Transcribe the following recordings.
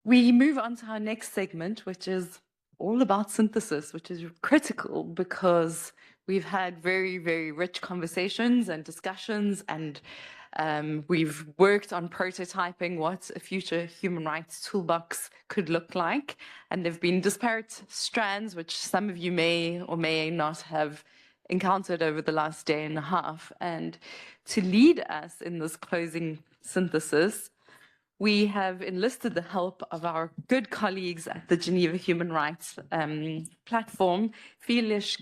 We move on to our next segment, which is all about synthesis, which is critical because we've had very, very rich conversations and discussions, and we've worked on prototyping what a future human rights toolbox could look like. And there have been disparate strands, which some of you may or may not have encountered over the last day and a half. And to lead us in this closing synthesis, we have enlisted the help of our good colleagues at the Geneva Human Rights Platform, Felix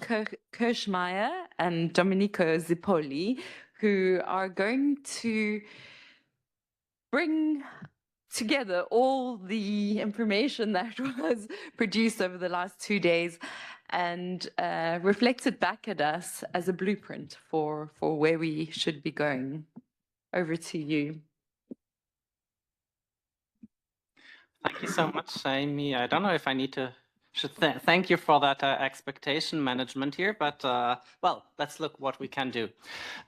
Kirschmeier and Domenico Zippoli, who are going to bring together all the information that was produced over the last 2 days and reflect it back at us as a blueprint for where we should be going. Over to you. Thank you so much, Amy. I don't know if I need to thank you for that expectation management here, but well, let's look what we can do.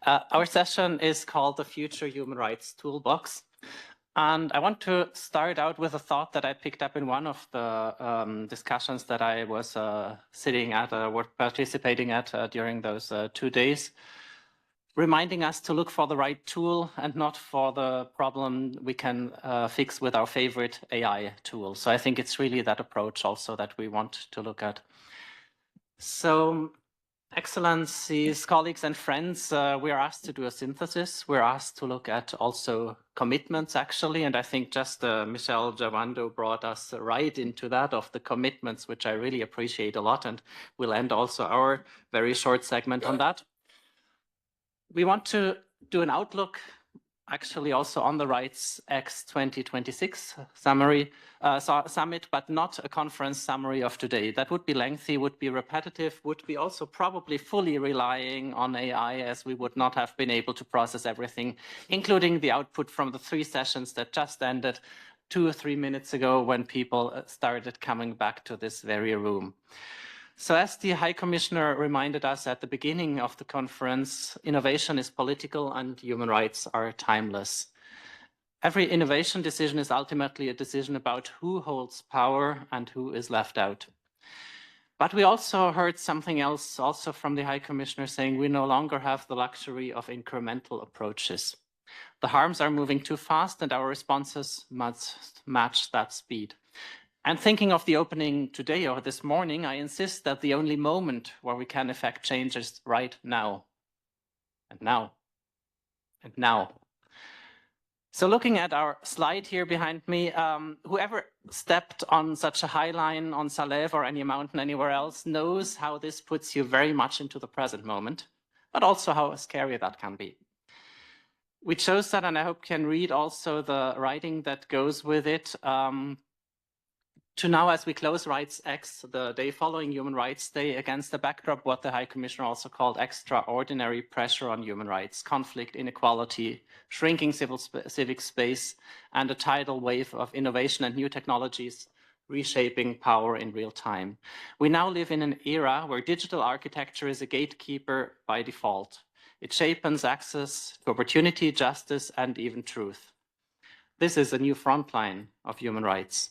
Our session is called the Future Human Rights Toolbox. And I want to start out with a thought that I picked up in one of the discussions that I was sitting at or participating at during those 2 days, reminding us to look for the right tool and not for the problem we can fix with our favorite AI tool. So I think it's really that approach also that we want to look at. So, Excellencies, colleagues and friends, we are asked to do a synthesis. We're asked to look at also commitments, actually, and I think just Michelle Javando brought us right into that of the commitments, which I really appreciate a lot, and we'll end also our very short segment on that. We want to do an outlook, actually also on the RightsX 2026 summit, but not a conference summary of today. That would be lengthy, would be repetitive, would be also probably fully relying on AI, as we would not have been able to process everything, including the output from the 3 sessions that just ended 2 or 3 minutes ago when people started coming back to this very room. So as the High Commissioner reminded us at the beginning of the conference, innovation is political and human rights are timeless. Every innovation decision is ultimately a decision about who holds power and who is left out. But we also heard something else also from the High Commissioner saying we no longer have the luxury of incremental approaches. The harms are moving too fast and our responses must match that speed. And thinking of the opening today or this morning, I insist that the only moment where we can effect change is right now. And now. And now. So looking at our slide here behind me, whoever stepped on such a high line on Salève or any mountain anywhere else knows how this puts you very much into the present moment, but also how scary that can be. We chose that, and I hope you can read also the writing that goes with it. To now, as we close RightsX, the day following Human Rights Day, against the backdrop what the High Commissioner also called extraordinary pressure on human rights, conflict, inequality, shrinking civic space, and a tidal wave of innovation and new technologies reshaping power in real time. We now live in an era where digital architecture is a gatekeeper by default. It shapes access to opportunity, justice, and even truth. This is a new frontline of human rights.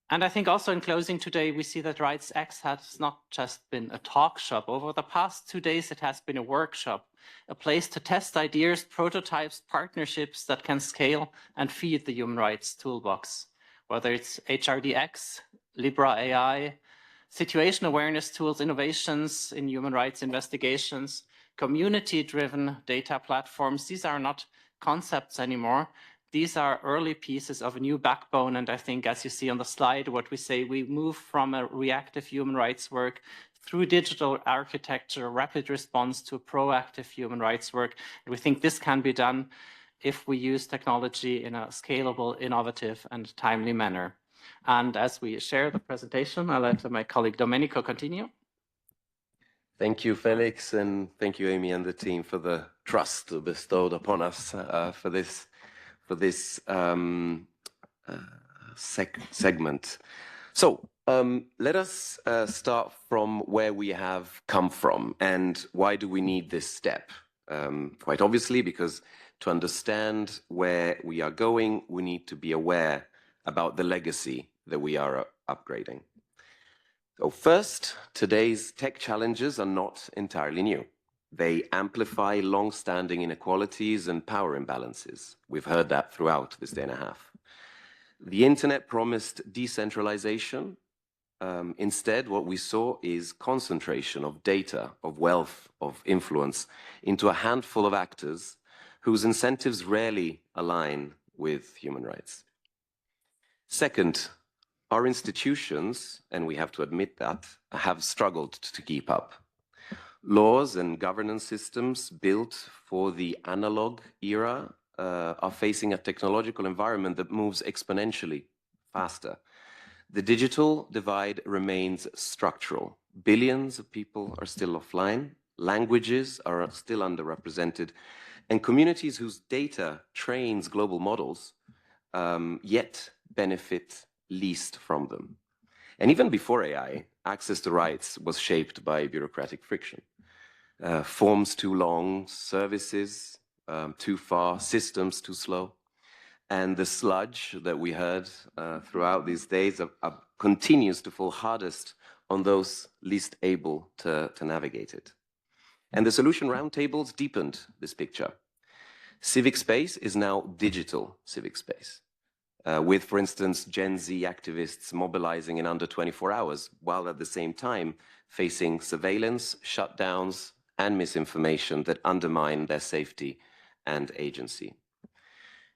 And I think also in closing today, we see that RightsX has not just been a talk shop. Over the past 2 days, it has been a workshop, a place to test ideas, prototypes, partnerships that can scale and feed the human rights toolbox. Whether it's HRDX, Libra AI, situation awareness tools, innovations in human rights investigations, community-driven data platforms, these are not concepts anymore. These are early pieces of a new backbone, and I think, as you see on the slide, what we say, we move from a reactive human rights work through digital architecture, rapid response to proactive human rights work. And we think this can be done if we use technology in a scalable, innovative, and timely manner. And as we share the presentation, I'll let my colleague Domenico continue. Thank you, Felix, and thank you, Amy, and the team for the trust bestowed upon us for this segment. So let us start from where we have come from and why do we need this step? Quite obviously, because to understand where we are going, we need to be aware about the legacy that we are upgrading. So first, today's tech challenges are not entirely new. They amplify long-standing inequalities and power imbalances. We've heard that throughout this day and a half. The internet promised decentralization. Instead, what we saw is concentration of data, of wealth, of influence into a handful of actors whose incentives rarely align with human rights. Second, our institutions, and we have to admit that, have struggled to keep up. Laws and governance systems built for the analog era are facing a technological environment that moves exponentially faster. The digital divide remains structural. Billions of people are still offline, languages are still underrepresented, and communities whose data trains global models yet benefit least from them. And even before AI, access to rights was shaped by bureaucratic friction. Forms too long, services too far, systems too slow. And the sludge that we heard throughout these days continues to fall hardest on those least able to navigate it. And the solution roundtables deepened this picture. Civic space is now digital civic space, with, for instance, Gen Z activists mobilizing in under 24 hours, while at the same time facing surveillance, shutdowns, and misinformation that undermine their safety and agency.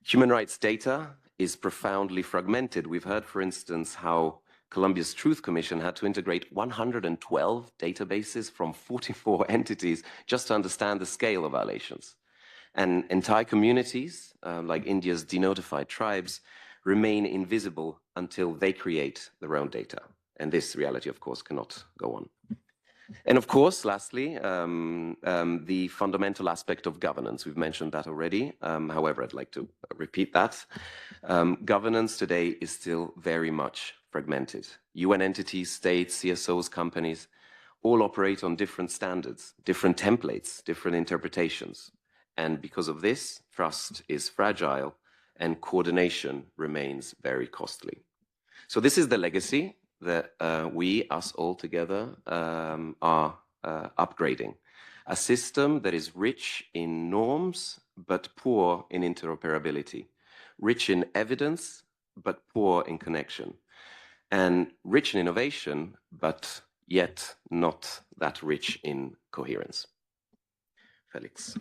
Human rights data is profoundly fragmented. We've heard, for instance, how Colombia's Truth Commission had to integrate 112 databases from 44 entities just to understand the scale of violations. And entire communities, like India's denotified tribes, remain invisible until they create their own data. And this reality, of course, cannot go on. And of course, lastly, the fundamental aspect of governance. We've mentioned that already. However, I'd like to repeat that. Governance today is still very much fragmented. UN entities, states, CSOs, companies, all operate on different standards, different templates, different interpretations. And because of this, trust is fragile and coordination remains very costly. So this is the legacy that we, us all together, are upgrading. A system that is rich in norms, but poor in interoperability. Rich in evidence, but poor in connection. And rich in innovation, but yet not that rich in coherence. Felix.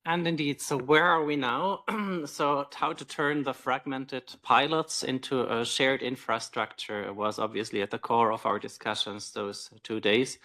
And indeed, so where are we now? So how to turn the fragmented pilots into a shared infrastructure was obviously at the core of our discussions those 2 days.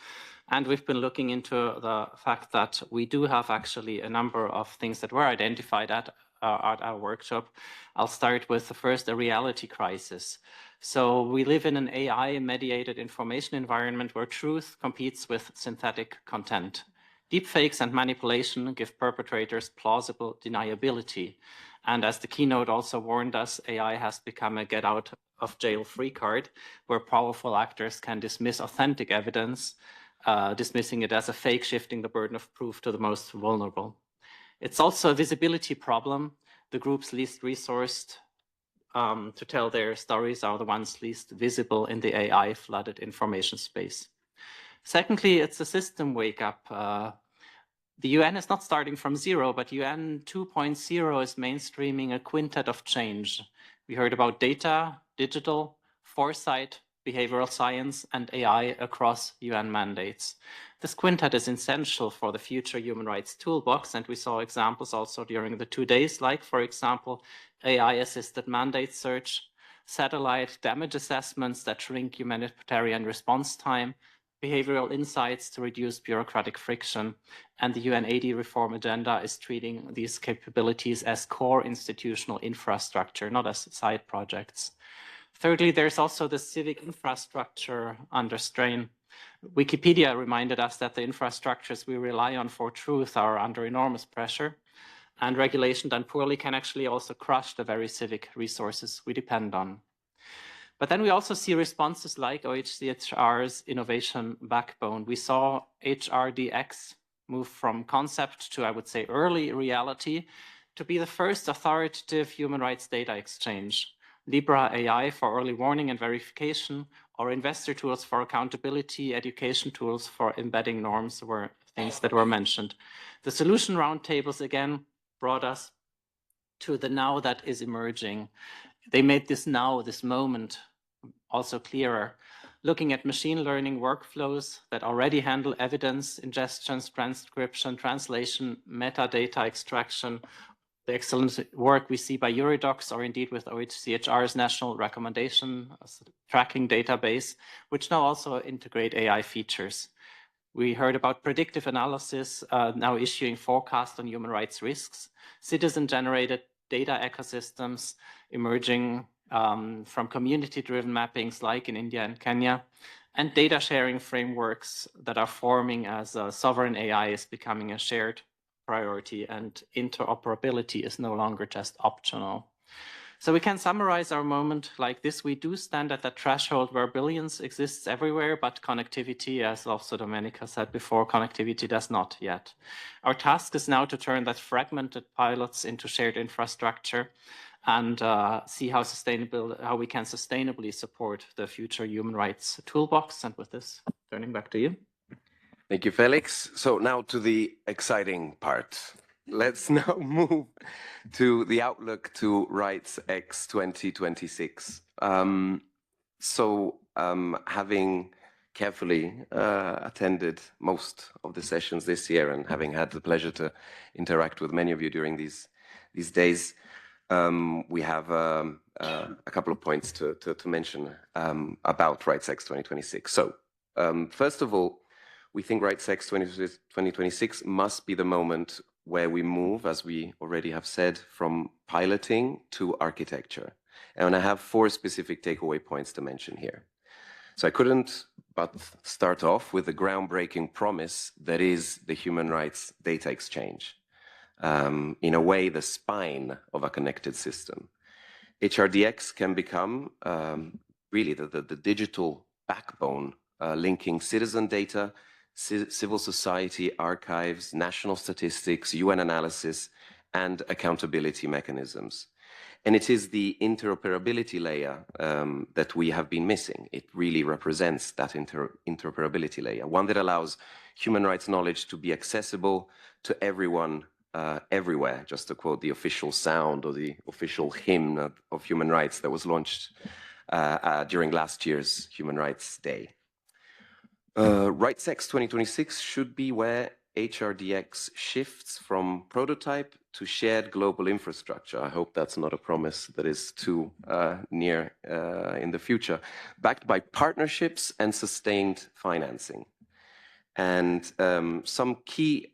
And we've been looking into the fact that we do have actually a number of things that were identified at our workshop. I'll start with the first, a reality crisis. So we live in an AI-mediated information environment where truth competes with synthetic content. Deepfakes and manipulation give perpetrators plausible deniability. And as the keynote also warned us, AI has become a get-out-of-jail-free card where powerful actors can dismiss authentic evidence, dismissing it as a fake, shifting the burden of proof to the most vulnerable. It's also a visibility problem. The groups least resourced to tell their stories are the ones least visible in the AI-flooded information space. Secondly, it's a system wake-up. The UN is not starting from zero, but UN 2.0 is mainstreaming a quintet of change. We heard about data, digital, foresight, behavioral science, and AI across UN mandates. This quintet is essential for the Future Human Rights Toolbox, and we saw examples also during the 2 days, like, for example, AI-assisted mandate search, satellite damage assessments that shrink humanitarian response time, behavioral insights to reduce bureaucratic friction, and the UN 80 reform agenda is treating these capabilities as core institutional infrastructure, not as side projects. Thirdly, there's also the civic infrastructure under strain. Wikipedia reminded us that the infrastructures we rely on for truth are under enormous pressure, and regulation done poorly can actually also crush the very civic resources we depend on. But then we also see responses like OHCHR's innovation backbone. We saw HRDX move from concept to, I would say, early reality to be the first authoritative human rights data exchange. Libra AI for early warning and verification, or investor tools for accountability, education tools for embedding norms were things that were mentioned. The solution roundtables again brought us to the now that is emerging. They made this now, this moment, also clearer. Looking at machine learning workflows that already handle evidence, ingestions, transcription, translation, metadata extraction, the excellent work we see by Euridocs or indeed with OHCHR's national recommendation tracking database, which now also integrate AI features. We heard about predictive analysis now issuing forecasts on human rights risks, citizen-generated data ecosystems emerging from community-driven mappings like in India and Kenya, and data sharing frameworks that are forming as sovereign AI is becoming a shared priority and interoperability is no longer just optional. So we can summarize our moment like this. We do stand at that threshold where billions exists everywhere, but connectivity, as also Domenica said before, connectivity does not yet. Our task is now to turn that fragmented pilots into shared infrastructure and see how we can sustainably support the Future Human Rights Toolbox. And with this, turning back to you. Thank you, Felix. So now to the exciting part. Let's now move to the outlook to RightsX 2026. Having carefully attended most of the sessions this year and having had the pleasure to interact with many of you during these days, we have a couple of points to mention about RightsX 2026. So first of all, we think RightsX 2026 must be the moment where we move, as we already have said, from piloting to architecture. And I have 4 specific takeaway points to mention here. So I couldn't but start off with the groundbreaking promise that is the human rights data exchange. In a way, the spine of a connected system. HRDX can become really the digital backbone linking citizen data, civil society archives, national statistics, UN analysis, and accountability mechanisms. And it is the interoperability layer that we have been missing. It really represents that interoperability layer, one that allows human rights knowledge to be accessible to everyone, everywhere, just to quote the official sound or the official hymn of human rights that was launched during last year's Human Rights Day. RightsX 2026 should be where HRDX shifts from prototype to shared global infrastructure. I hope that's not a promise that is too near in the future, backed by partnerships and sustained financing. And some key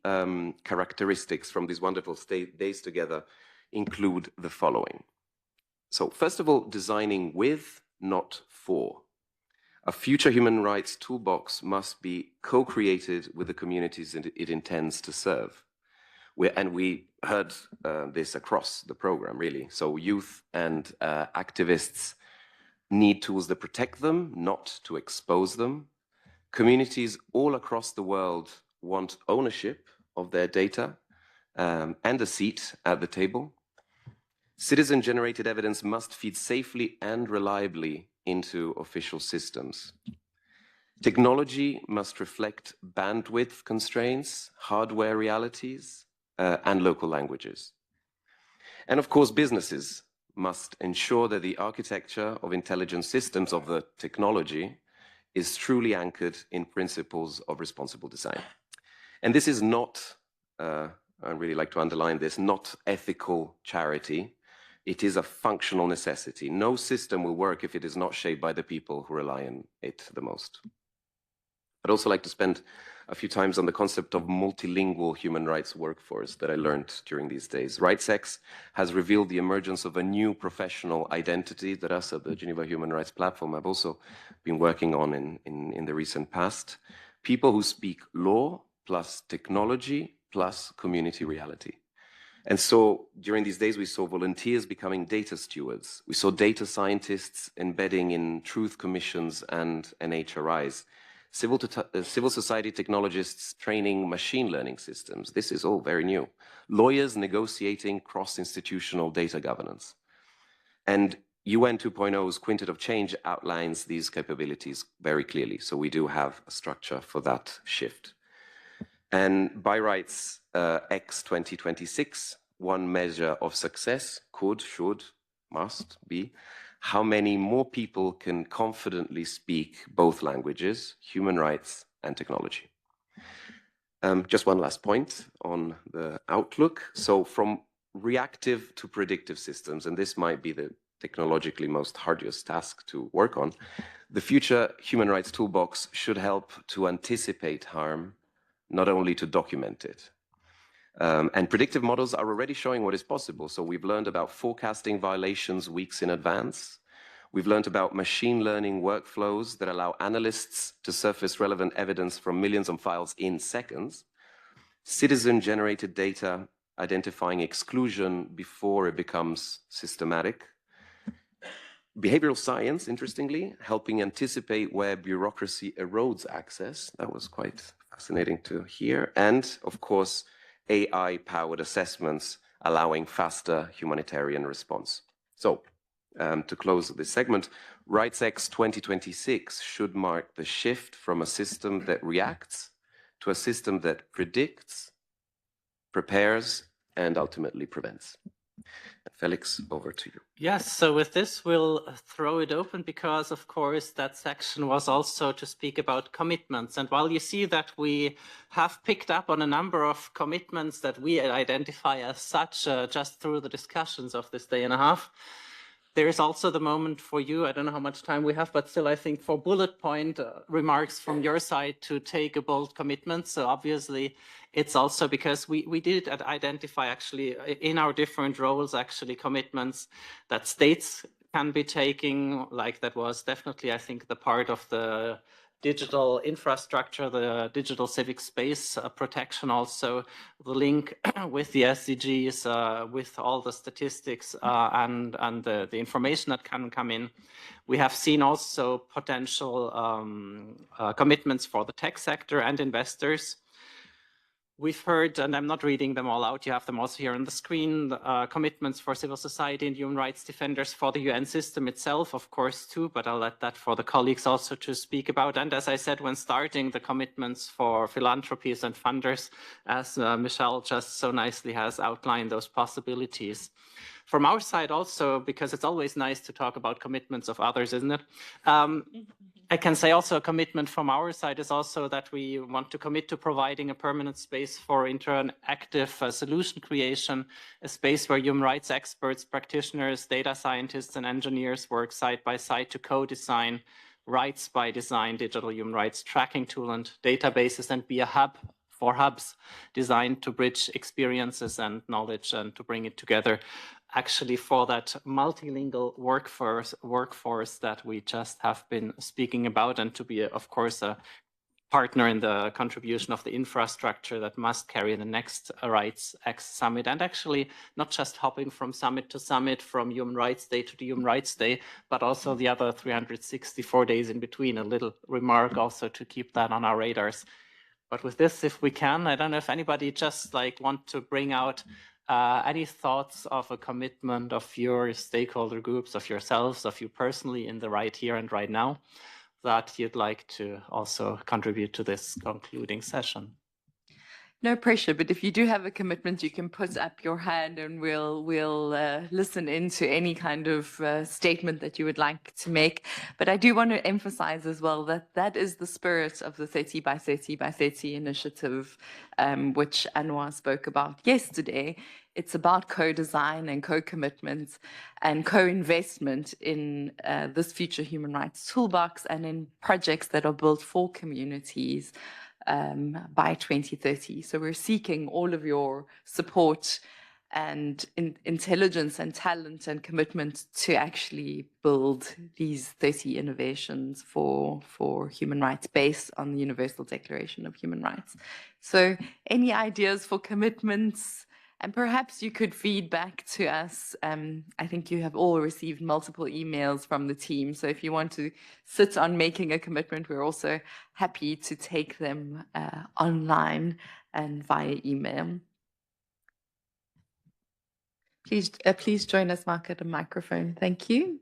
characteristics from these wonderful days together include the following. So first of all, designing with, not for. A future human rights toolbox must be co-created with the communities it intends to serve. We heard this across the program, really. So youth and activists need tools that protect them, not to expose them. Communities all across the world want ownership of their data and a seat at the table. Citizen-generated evidence must feed safely and reliably into official systems. Technology must reflect bandwidth constraints, hardware realities, and local languages. And of course, businesses must ensure that the architecture of intelligent systems of the technology is truly anchored in principles of responsible design. And this is not, I really like to underline this, not ethical charity. It is a functional necessity. No system will work if it is not shaped by the people who rely on it the most. I'd also like to spend a few times on the concept of multilingual human rights workforce that I learned during these days. RightsX has revealed the emergence of a new professional identity that us at the Geneva Human Rights Platform have also been working on in the recent past. People who speak law plus technology plus community reality. And so during these days, we saw volunteers becoming data stewards. We saw data scientists embedding in truth commissions and NHRIs. Civil society technologists training machine learning systems. This is all very new. Lawyers negotiating cross-institutional data governance. And UN 2.0's Quintet of Change outlines these capabilities very clearly. So we do have a structure for that shift. And by RightsX 2026, one measure of success could, should, must be how many more people can confidently speak both languages, human rights and technology. Just one last point on the outlook. So from reactive to predictive systems, and this might be the technologically most arduous task to work on, the Future Human Rights Toolbox should help to anticipate harm, not only to document it. And predictive models are already showing what is possible. So we've learned about forecasting violations weeks in advance. We've learned about machine learning workflows that allow analysts to surface relevant evidence from millions of files in seconds. Citizen-generated data identifying exclusion before it becomes systematic. Behavioral science, interestingly, helping anticipate where bureaucracy erodes access. That was quite fascinating to hear. And, of course, AI-powered assessments allowing faster humanitarian response. So, to close this segment, RightsX 2026 should mark the shift from a system that reacts to a system that predicts, prepares, and ultimately prevents. Felix, over to you. Yes, so with this, we'll throw it open because, of course, that section was also to speak about commitments. And while you see that we have picked up on a number of commitments that we identify as such just through the discussions of this day and a half, there is also the moment for you, I don't know how much time we have, but still I think for bullet point remarks from your side to take a bold commitment. So obviously it's also because we did identify actually in our different roles actually commitments that states can be taking, like that was definitely I think the part of the digital infrastructure, the digital civic space protection, also the link with the SDGs, with all the statistics and the information that can come in. We have seen also potential commitments for the tech sector and investors. We've heard, and I'm not reading them all out, you have them also here on the screen, commitments for civil society and human rights defenders for the UN system itself, of course, too, but I'll let that for the colleagues also to speak about. And as I said, when starting, the commitments for philanthropies and funders, as Michelle just so nicely has outlined those possibilities. From our side also, because it's always nice to talk about commitments of others, isn't it? I can say also a commitment from our side is also that we want to commit to providing a permanent space for interactive solution creation, a space where human rights experts, practitioners, data scientists, and engineers work side by side to co-design rights by design, digital human rights tracking tool and databases, and be a hub for hubs designed to bridge experiences and knowledge and to bring it together actually for that multilingual workforce that we just have been speaking about, and to be, of course, a partner in the contribution of the infrastructure that must carry the next RightsX Summit, and actually not just hopping from summit to summit, from Human Rights Day to the Human Rights Day, but also the other 364 days in between. A little remark also to keep that on our radars. But with this, if we can, I don't know if anybody just like want to bring out any thoughts of a commitment of your stakeholder groups, of yourselves, of you personally in the right here and right now that you'd like to also contribute to this concluding session. No pressure, but if you do have a commitment, you can put up your hand and we'll listen into any kind of statement that you would like to make. But I do want to emphasize as well that that is the spirit of the 30 by 30 by 30 initiative, which Anwar spoke about yesterday. It's about co-design and co-commitment and co-investment in this Future Human Rights Toolbox and in projects that are built for communities by 2030. So we're seeking all of your support and intelligence and talent and commitment to actually build these 30 innovations for human rights based on the Universal Declaration of Human Rights. So any ideas for commitments? And perhaps you could feed back to us. I think you have all received multiple emails from the team. So if you want to sit on making a commitment, we're also happy to take them online and via email. Please join us, Mark, at a microphone. Thank you.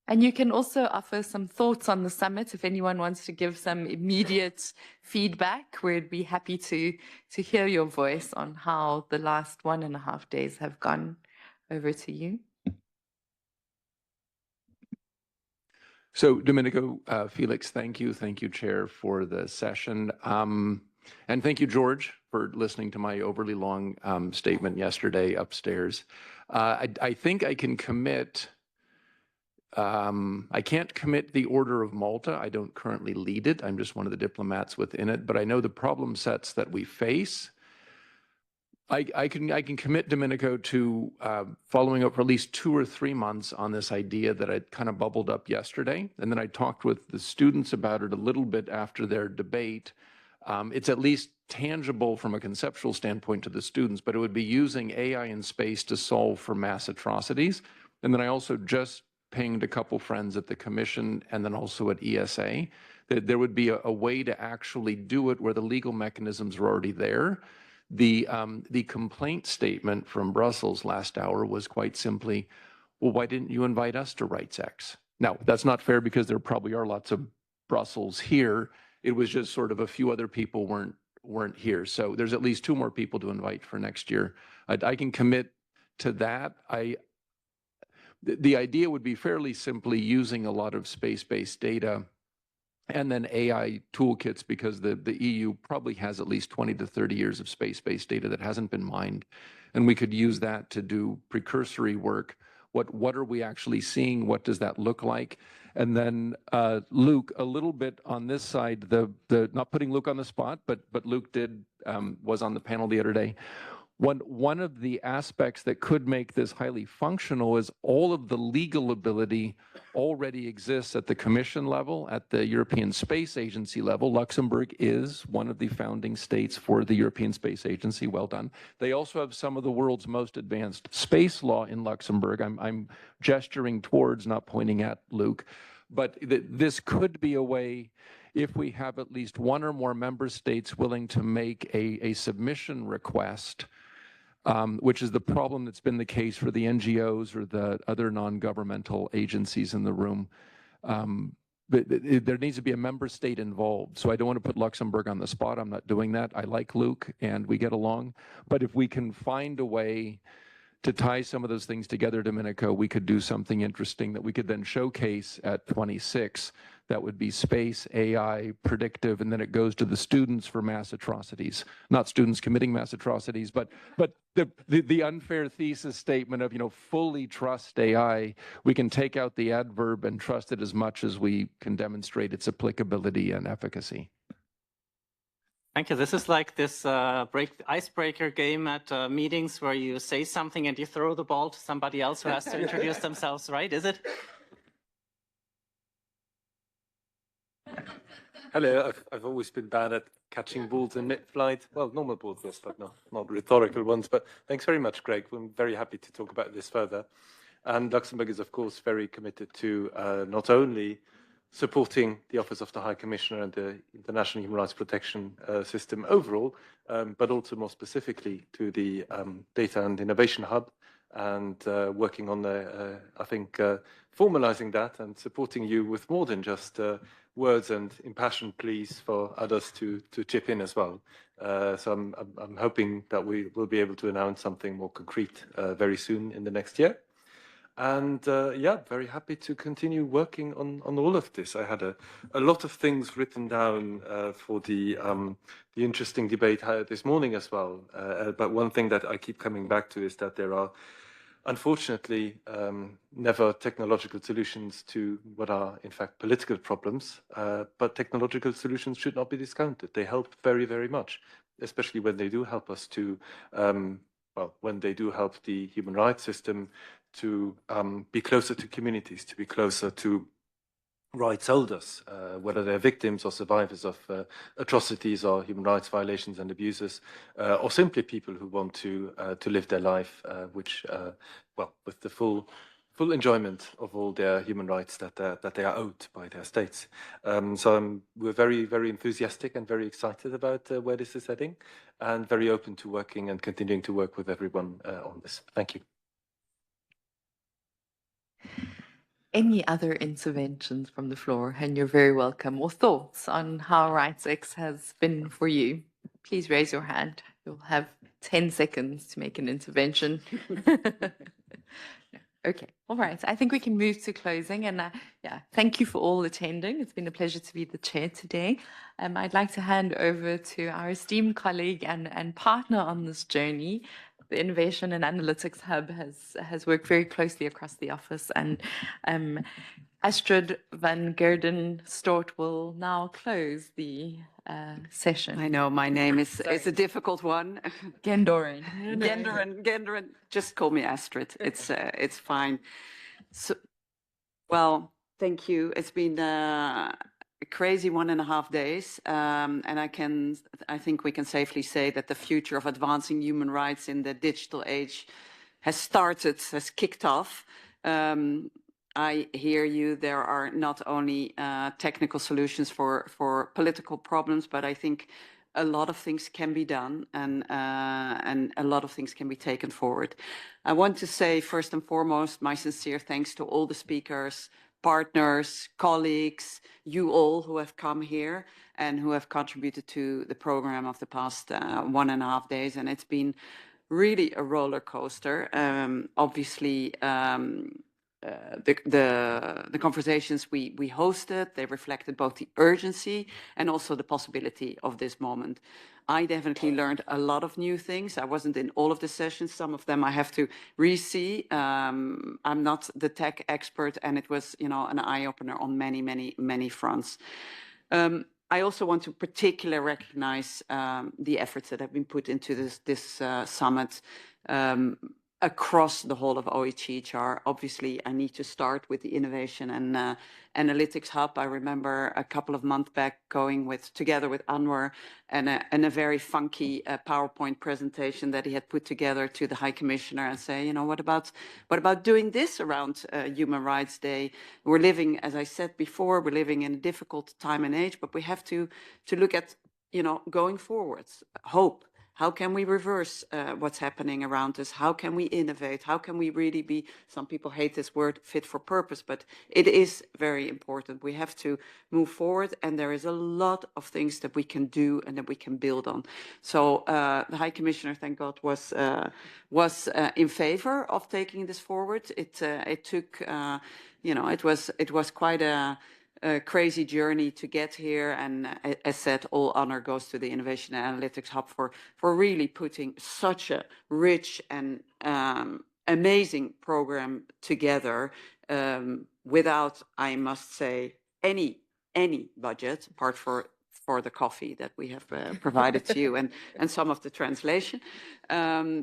And you can also offer some thoughts on the summit if anyone wants to give some immediate feedback. We'd be happy to hear your voice on how the last 1.5 days have gone. Over to you. So, Domenico, Felix, thank you. Thank you, Chair, for the session. And thank you, George, for listening to my overly long statement yesterday upstairs. I think I can commit. I can't commit the Order of Malta. I don't currently lead it. I'm just one of the diplomats within it. But I know the problem sets that we face. I can commit, Domenico, to following up for at least 2 or 3 months on this idea that I kind of bubbled up yesterday. And then I talked with the students about it a little bit after their debate. It's at least tangible from a conceptual standpoint to the students, but it would be using AI in space to solve for mass atrocities. And then I also just pinged a couple friends at the commission and then also at ESA that there would be a way to actually do it where the legal mechanisms are already there. The complaint statement from Brussels last hour was quite simply, well, why didn't you invite us to RightsX? Now, that's not fair because there probably are lots of Brussels here. It was just sort of a few other people weren't here. So there's at least 2 more people to invite for next year. I can commit to that. The idea would be fairly simply using a lot of space-based data and then AI toolkits, because the EU probably has at least 20 to 30 years of space-based data that hasn't been mined. And we could use that to do precursory work. What are we actually seeing? What does that look like? And then Luke, a little bit on this side, not putting Luke on the spot, but Luke was on the panel the other day. One of the aspects that could make this highly functional is all of the legal ability already exists at the Commission level, at the European Space Agency level. Luxembourg is one of the founding states for the European Space Agency. Well done. They also have some of the world's most advanced space law in Luxembourg. I'm gesturing towards, not pointing at Luke. But this could be a way, if we have at least 1 or more member states willing to make a submission request, which is the problem that's been the case for the NGOs or the other non-governmental agencies in the room. There needs to be a member state involved. So I don't want to put Luxembourg on the spot. I'm not doing that. I like Luke and we get along. But if we can find a way to tie some of those things together, Domenico, we could do something interesting that we could then showcase at 26. That would be space, AI, predictive, and then it goes to the students for mass atrocities. Not students committing mass atrocities, but the unfair thesis statement of, fully trust AI. We can take out the adverb and trust it as much as we can demonstrate its applicability and efficacy. Thank you. This is like this icebreaker game at meetings where you say something and you throw the ball to somebody else who has to introduce themselves, right? Is it? Hello, I've always been bad at catching balls in mid-flight. Well, normal balls, yes, but not rhetorical ones. But thanks very much, Greg. I'm very happy to talk about this further. And Luxembourg is, of course, very committed to not only supporting the Office of the High Commissioner and the International Human Rights Protection System overall, but also more specifically to the Data and Innovation Hub, and working on, I think, formalizing that and supporting you with more than just words and impassioned pleas for others to chip in as well. So I'm hoping that we will be able to announce something more concrete very soon in the next year. And yeah, very happy to continue working on all of this. I had a lot of things written down for the interesting debate this morning as well. But one thing that I keep coming back to is that there are, unfortunately, never technological solutions to what are, in fact, political problems. But technological solutions should not be discounted. They help very, very much, especially when they do help us to, well, when they do help the human rights system to be closer to communities, to be closer to rights holders, whether they're victims or survivors of atrocities or human rights violations and abuses, or simply people who want to live their life, which, well, with the full enjoyment of all their human rights that they are owed by their states. So we're very, very enthusiastic and very excited about where this is heading, and very open to working and continuing to work with everyone on this. Thank you. Any other interventions from the floor? And you're very welcome. Or thoughts on how RightsX has been for you? Please raise your hand. You'll have 10 seconds to make an intervention. Okay, all right. I think we can move to closing. And yeah, thank you for all attending. It's been a pleasure to be the chair today. I'd like to hand over to our esteemed colleague and partner on this journey. The Innovation and Analytics Hub has worked very closely across the office, and Astrid van Gerden Stort will now close the session. I know my name is a difficult one. Gendoren. Genderen. Just call me Astrid. It's fine. So, well, thank you. It's been a crazy 1.5 days, and I think we can safely say that the future of advancing human rights in the digital age has kicked off. I hear you. There are not only technical solutions for political problems, but I think a lot of things can be done, and a lot of things can be taken forward. I want to say first and foremost my sincere thanks to all the speakers, partners, colleagues, you all who have come here and who have contributed to the program of the past 1.5 days, and it's been really a roller coaster. Obviously, the conversations we hosted, they reflected both the urgency and also the possibility of this moment. I definitely learned a lot of new things. I wasn't in all of the sessions. Some of them I have to re-see. I'm not the tech expert, and it was, an eye-opener on many, many, many fronts. I also want to particularly recognize the efforts that have been put into this summit across the whole of OHCHR. Obviously, I need to start with the Innovation and Analytics Hub. I remember a couple of months back going together with Anwar and a very funky PowerPoint presentation that he had put together to the High Commissioner and say, what about doing this around Human Rights Day? We're living, as I said before, we're living in a difficult time and age, but we have to look at, going forwards, hope. How can we reverse what's happening around us? How can we innovate? How can we really be, some people hate this word, fit for purpose, but it is very important. We have to move forward, and there is a lot of things that we can do and that we can build on. So the High Commissioner, thank God, was in favor of taking this forward. It took, it was quite a crazy journey to get here, and as said, all honor goes to the Innovation and Analytics Hub for really putting such a rich and amazing program together without, I must say, any budget apart for the coffee that we have provided to you and some of the translation.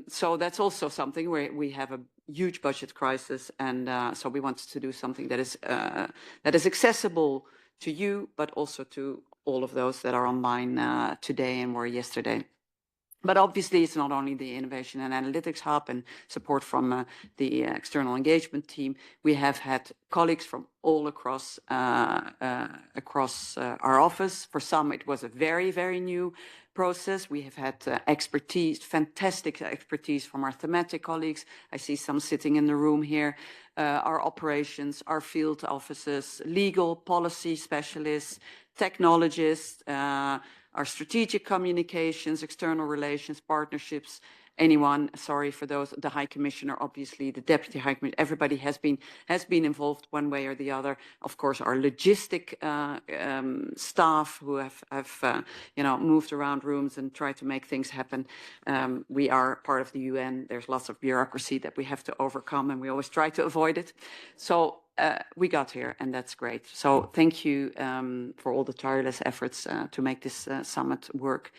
So that's also something where we have a huge budget crisis, and so we wanted to do something that is accessible to you, but also to all of those that are online today and were yesterday. But obviously, it's not only the Innovation and Analytics Hub and support from the external engagement team. We have had colleagues from all across our office. For some, it was a very, very new process. We have had fantastic expertise from our thematic colleagues. I see some sitting in the room here. Our operations, our field offices, legal policy specialists, technologists, our strategic communications, external relations, partnerships, anyone, sorry for those, the High Commissioner, obviously, the Deputy High Commissioner, everybody has been involved one way or the other. Of course, our logistic staff who have moved around rooms and tried to make things happen. We are part of the UN. There's lots of bureaucracy that we have to overcome, and we always try to avoid it. So we got here, and that's great. So thank you for all the tireless efforts to make this summit work.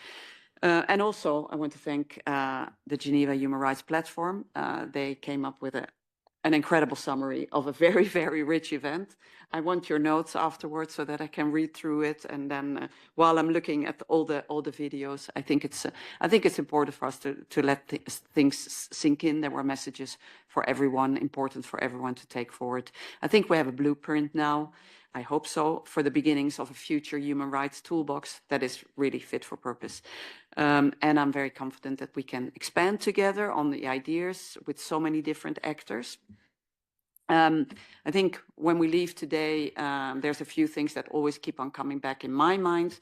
And also, I want to thank the Geneva Human Rights Platform. They came up with an incredible summary of a very, very rich event. I want your notes afterwards so that I can read through it. And then while I'm looking at all the videos, I think it's important for us to let things sink in. There were messages for everyone, important for everyone to take forward. I think we have a blueprint now, I hope so, for the beginnings of a future human rights toolbox that is really fit for purpose. And I'm very confident that we can expand together on the ideas with so many different actors. I think when we leave today, there's a few things that always keep on coming back in my mind,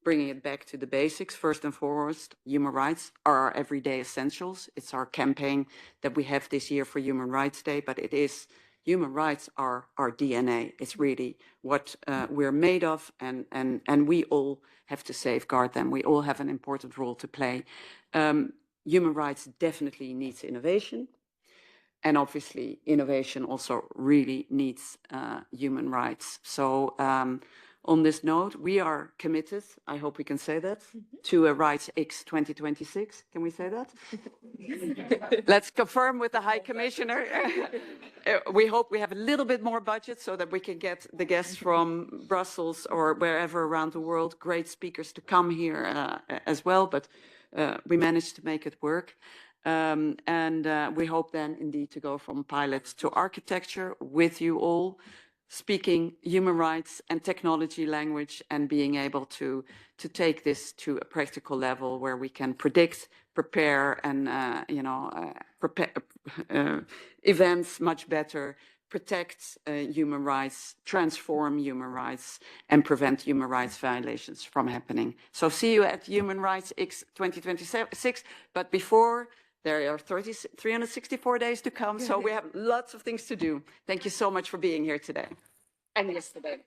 bringing it back to the basics. First and foremost, human rights are our everyday essentials. It's our campaign that we have this year for Human Rights Day, but it is human rights are our DNA. It's really what we're made of, and we all have to safeguard them. We all have an important role to play. Human rights definitely needs innovation. And obviously, innovation also really needs human rights. So on this note, we are committed, I hope we can say that, to a RightsX 2026. Can we say that? Let's confirm with the High Commissioner. We hope we have a little bit more budget so that we can get the guests from Brussels or wherever around the world, great speakers to come here as well. But we managed to make it work. We hope then indeed to go from pilots to architecture with you all, speaking human rights and technology language and being able to take this to a practical level where we can predict, prepare and, prepare events much better, protect human rights, transform human rights, and prevent human rights violations from happening. So see you at Human Rights X 2026. But before, there are 364 days to come, so we have lots of things to do. Thank you so much for being here today and yesterday.